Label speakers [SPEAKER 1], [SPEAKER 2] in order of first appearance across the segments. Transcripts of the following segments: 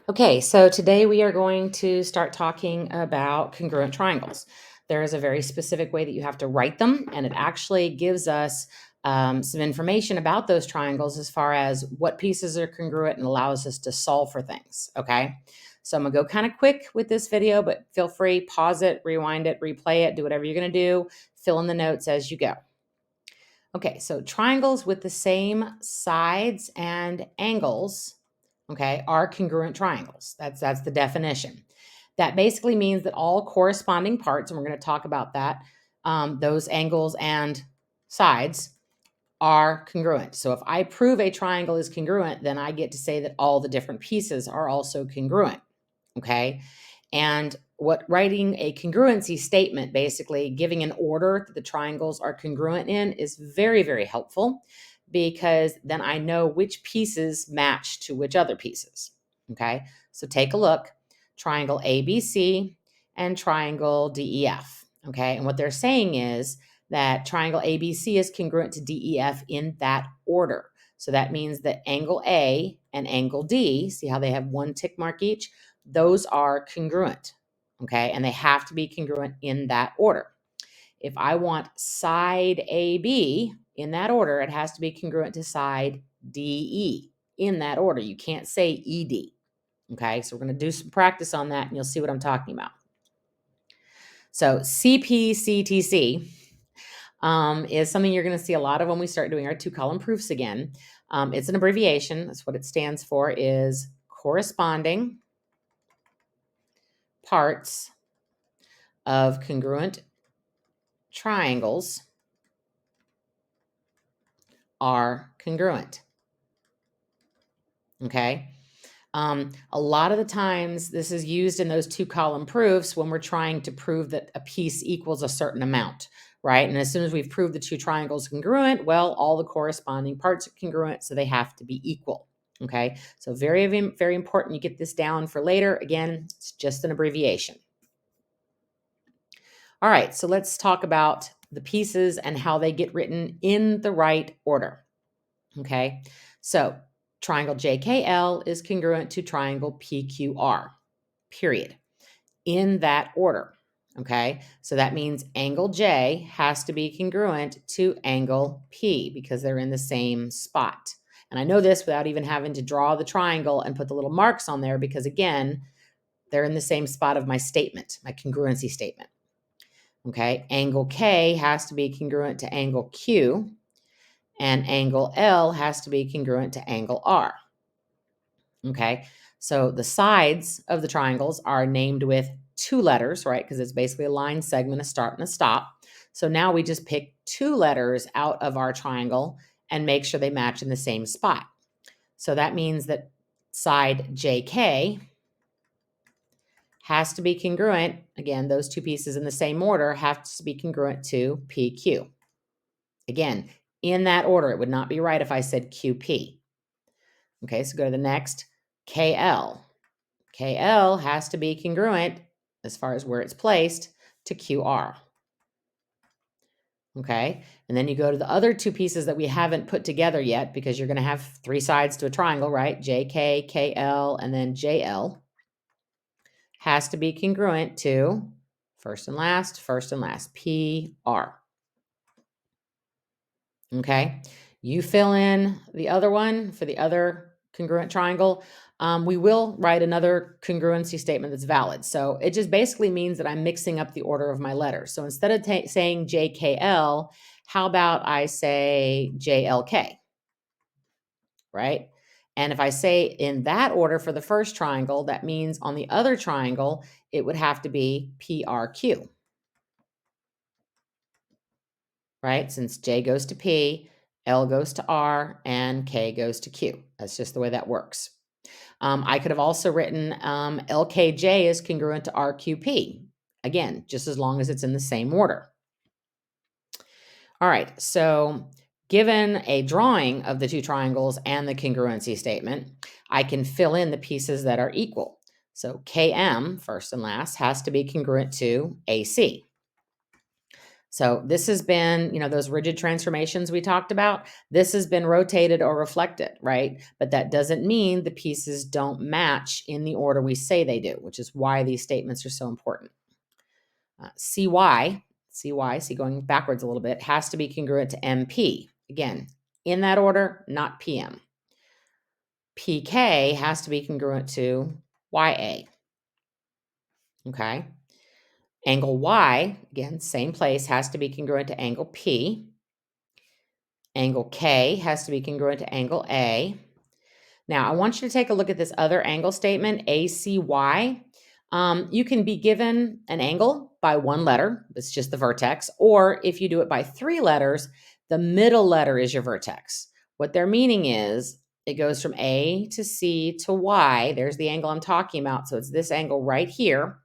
[SPEAKER 1] Okay, so today we are going to start talking about congruent triangles. There is a very specific way that you have to write them, and it actually gives us some information about those triangles as far as what pieces are congruent and allows us to solve for things. Okay, so I'm gonna go kind of quick with this video, but feel free, pause it, rewind it, replay it, do whatever you're gonna do, fill in the notes as you go. Okay, so triangles with the same sides and angles, okay, are congruent triangles. That's the definition. That basically means that all corresponding parts, and we're going to talk about that, those angles and sides are congruent. So if I prove a triangle is congruent, then I get to say that all the different pieces are also congruent. Okay. And what writing a congruency statement, basically giving an order that the triangles are congruent in, is very, very helpful because then I know which pieces match to which other pieces. Okay. So take a look, triangle ABC and triangle DEF. Okay. And what they're saying is that triangle ABC is congruent to DEF in that order. So that means that angle A and angle D, see how they have one tick mark each? Those are congruent, okay? And they have to be congruent in that order. If I want side AB in that order, it has to be congruent to side DE in that order. You can't say ED, okay? So we're going to do some practice on that, and you'll see what I'm talking about. So CPCTC is something you're going to see a lot of when we start doing our two-column proofs again. It's an abbreviation. That's what it stands for, is corresponding parts of congruent triangles are congruent. Okay. A lot of the times this is used in those two-column proofs when we're trying to prove that a piece equals a certain amount, right? And as soon as we've proved the two triangles congruent, well, all the corresponding parts are congruent, so they have to be equal. Okay. So very, very important you get this down for later. Again, it's just an abbreviation. All right, so let's talk about the pieces and how they get written in the right order. Okay, so triangle JKL is congruent to triangle PQR, period, in that order. Okay, so that means angle J has to be congruent to angle P because they're in the same spot. And I know this without even having to draw the triangle and put the little marks on there because, again, they're in the same spot of my statement, my congruency statement. Okay, angle K has to be congruent to angle Q, and angle L has to be congruent to angle R. Okay, so the sides of the triangles are named with two letters, right? Because it's basically a line segment, a start and a stop. So now we just pick two letters out of our triangle and make sure they match in the same spot. So that means that side JK has to be congruent. Again, those two pieces in the same order have to be congruent to PQ. Again, in that order, it would not be right if I said QP. Okay, so go to the next, KL. KL has to be congruent as far as where it's placed to QR. Okay, and then you go to the other two pieces that we haven't put together yet because you're going to have three sides to a triangle, right? JK, KL, and then JL has to be congruent to first and last, PR. Okay, you fill in the other one for the other congruent triangle. We will write another congruency statement that's valid. So it just basically means that I'm mixing up the order of my letters. So instead of saying JKL, how about I say JLK, right? And if I say in that order for the first triangle, that means on the other triangle, it would have to be PRQ, right? Since J goes to P, L goes to R, and K goes to Q. That's just the way that works. I could have also written LKJ is congruent to RQP. Again, just as long as it's in the same order. All right, so given a drawing of the two triangles and the congruency statement, I can fill in the pieces that are equal. So KM, first and last, has to be congruent to AC. So this has been, those rigid transformations we talked about, this has been rotated or reflected, right? But that doesn't mean the pieces don't match in the order we say they do, which is why these statements are so important. CY, see going backwards a little bit, has to be congruent to MP. Again, in that order, not PM. PK has to be congruent to YA. Okay. Angle Y, again, same place, has to be congruent to angle P. Angle K has to be congruent to angle A. Now, I want you to take a look at this other angle statement, ACY. You can be given an angle by one letter, it's just the vertex, or if you do it by three letters, the middle letter is your vertex. What they're meaning is it goes from A to C to Y. There's the angle I'm talking about. So it's this angle right here.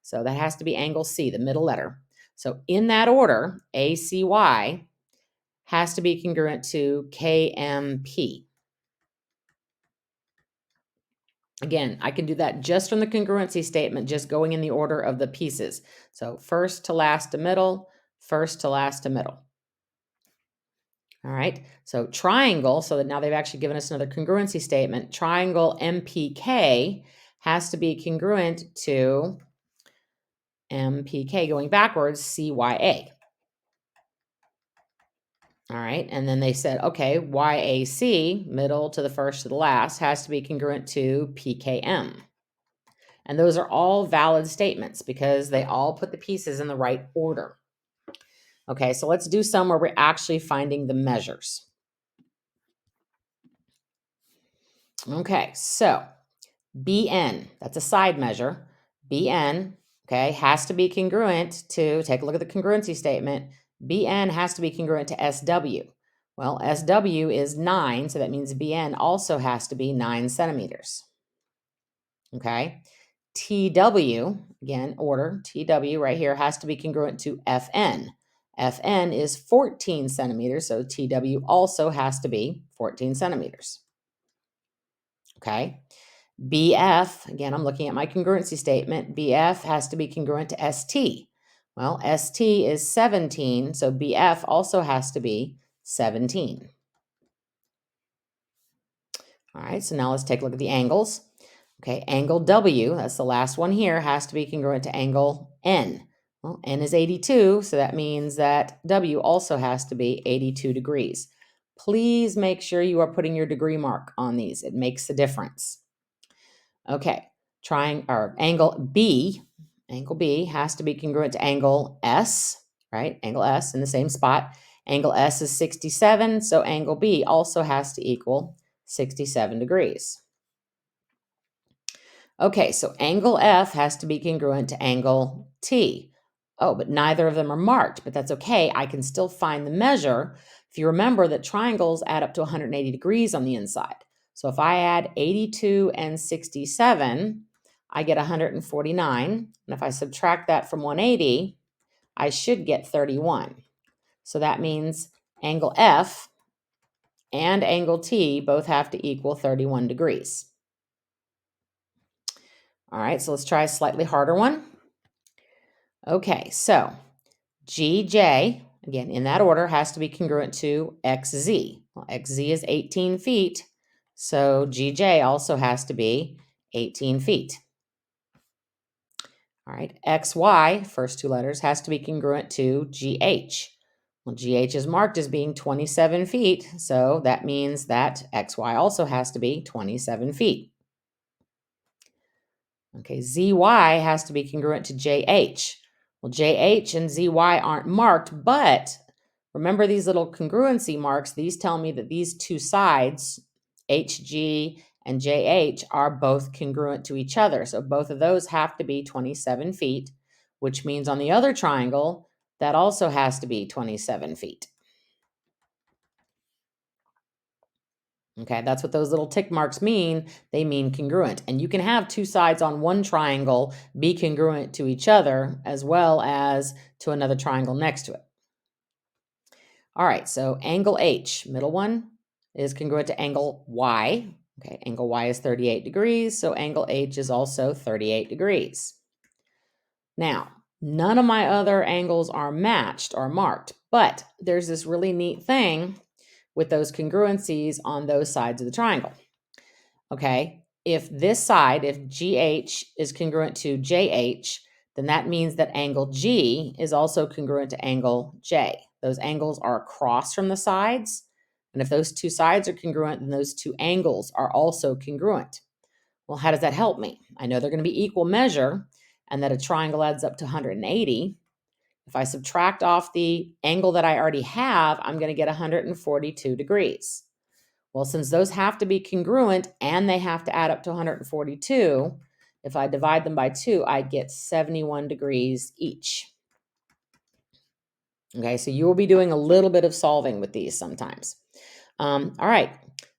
[SPEAKER 1] So that has to be angle C, the middle letter. So in that order, ACY has to be congruent to KMP. Again, I can do that just from the congruency statement, just going in the order of the pieces. So first to last to middle, first to last to middle. All right, so triangle, so that now they've actually given us another congruency statement. Triangle MPK has to be congruent to MPK going backwards, CYA. All right, and then they said, okay, YAC, middle to the first to the last, has to be congruent to PKM. And those are all valid statements because they all put the pieces in the right order. Okay, so let's do some where we're actually finding the measures. Okay, so BN, that's a side measure. BN, okay, has to be congruent to, take a look at the congruency statement. BN has to be congruent to SW. Well, SW is 9, so that means BN also has to be 9 centimeters. Okay. TW, again, order, TW right here has to be congruent to FN. FN is 14 centimeters, so TW also has to be 14 centimeters. Okay. BF, again, I'm looking at my congruency statement. BF has to be congruent to ST. Well, ST is 17, so BF also has to be 17. All right, so now let's take a look at the angles. Okay, angle W, that's the last one here, has to be congruent to angle N. Well, N is 82, so that means that W also has to be 82 degrees. Please make sure you are putting your degree mark on these. It makes a difference. Okay, angle B has to be congruent to angle S, right? Angle S in the same spot. Angle S is 67, so angle B also has to equal 67 degrees. Okay, so angle F has to be congruent to angle T. Oh, but neither of them are marked, but that's okay. I can still find the measure. If you remember that triangles add up to 180 degrees on the inside. So if I add 82 and 67, I get 149. And if I subtract that from 180, I should get 31. So that means angle F and angle T both have to equal 31 degrees. All right, so let's try a slightly harder one. Okay, so GJ, again, in that order, has to be congruent to XZ. Well, XZ is 18 feet, so GJ also has to be 18 feet. All right, XY, first two letters, has to be congruent to GH. Well, GH is marked as being 27 feet, so that means that XY also has to be 27 feet. Okay, ZY has to be congruent to JH. Well, JH and ZY aren't marked, but remember these little congruency marks. These tell me that these two sides, HG and JH, are both congruent to each other. So both of those have to be 27 feet, which means on the other triangle, that also has to be 27 feet. Okay, that's what those little tick marks mean. They mean congruent. And you can have two sides on one triangle be congruent to each other as well as to another triangle next to it. All right, so angle H, middle one, is congruent to angle Y. Okay, angle Y is 38 degrees, so angle H is also 38 degrees. Now, None of my other angles are matched or marked, but there's this really neat thing with those congruencies on those sides of the triangle. Okay, if this side, if GH is congruent to JH, then that means that angle G is also congruent to angle J. Those angles are across from the sides. And if those two sides are congruent, then those two angles are also congruent. Well, how does that help me? I know they're going to be equal measure and that a triangle adds up to 180. If I subtract off the angle that I already have, I'm going to get 142 degrees. Well, since those have to be congruent and they have to add up to 142, if I divide them by 2, I get 71 degrees each. Okay, so you will be doing a little bit of solving with these sometimes. All right,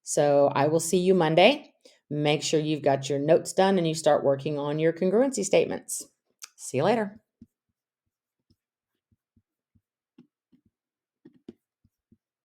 [SPEAKER 1] so I will see you Monday. Make sure you've got your notes done and you start working on your congruency statements. See you later.